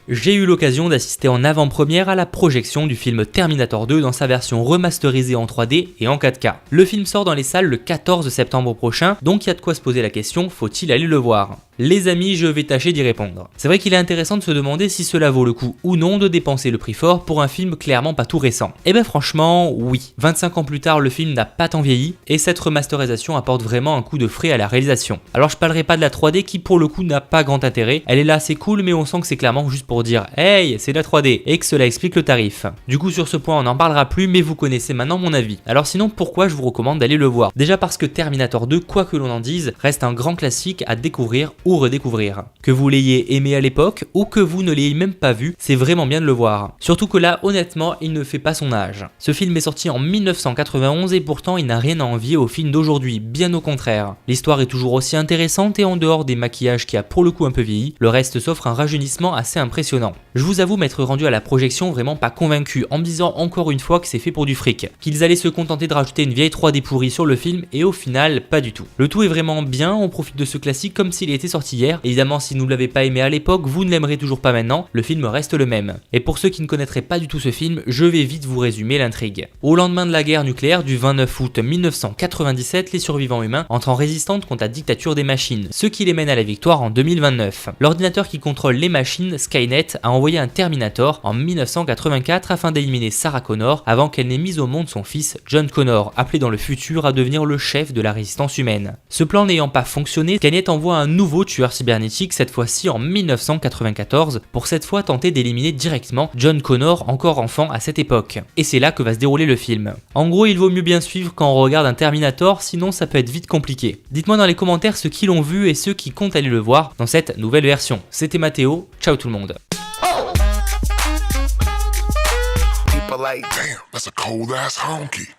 J'ai eu l'occasion d'assister en avant-première à la projection du film Terminator 2 dans sa version remasterisée en 3D et en 4K. Le film sort dans les salles le 14 septembre prochain, donc il y a de quoi se poser la question, faut-il aller le voir ? Les amis, je vais tâcher d'y répondre. C'est vrai qu'il est intéressant de se demander si cela vaut le coup ou non de dépenser le prix fort pour un film clairement pas tout récent. Eh ben franchement, oui. 25 ans plus tard, le film n'a pas tant vieilli et cette remasterisation apporte vraiment un coup de frais à la réalisation. Alors je parlerai pas de la 3D qui pour le coup n'a pas grand intérêt, elle est là c'est cool mais on sent que c'est clairement juste pour dire hey c'est de la 3D et que cela explique le tarif. Du coup sur ce point on n'en parlera plus mais vous connaissez maintenant mon avis. Alors sinon pourquoi je vous recommande d'aller le voir ? Déjà parce que Terminator 2, quoi que l'on en dise, reste un grand classique à découvrir ou redécouvrir. Que vous l'ayez aimé à l'époque ou que vous ne l'ayez même pas vu, c'est vraiment bien de le voir. Surtout que là honnêtement il ne fait pas son âge. Ce film est sorti en 1991 et pourtant il n'a rien à envier au film d'aujourd'hui, bien au contraire. L'histoire est toujours aussi intéressante et en dehors des maquillages qui a pour le coup un peu vieilli, le reste s'offre un rajeunissement assez impressionnant. Je vous avoue m'être rendu à la projection vraiment pas convaincu en me disant encore une fois que c'est fait pour du fric, qu'ils allaient se contenter de rajouter une vieille 3D pourrie sur le film et au final pas du tout. Le tout est vraiment bien, on profite de ce classique comme s'il était sorti hier. Évidemment si vous ne l'avez pas aimé à l'époque, vous ne l'aimerez toujours pas maintenant, le film reste le même. Et pour ceux qui ne connaîtraient pas du tout ce film, je vais vite vous résumer l'intrigue. Au lendemain de la guerre nucléaire du 29 août 1997, les survivants humains entrent en résistance contre la dictature des machines, ce qui les mène à la victoire en 2029. L'ordinateur qui contrôle les machines, Skynet, a envoyé un Terminator en 1984 afin d'éliminer Sarah Connor avant qu'elle n'ait mis au monde son fils John Connor, appelé dans le futur à devenir le chef de la résistance humaine. Ce plan n'ayant pas fonctionné, Skynet envoie un nouveau tueur cybernétique, cette fois-ci en 1994, pour cette fois tenter d'éliminer directement John Connor, encore enfant à cette époque. Et c'est là que va se dérouler le film. En gros, il vaut mieux bien suivre quand on regarde un Terminator, sinon ça peut être vite compliqué. Dites-moi dans les commentaires ceux qui l'ont vu et ceux qui comptent aller le voir dans cette nouvelle version. C'était Mathéo, ciao tout le monde. People like, damn, that's a cold ass honky.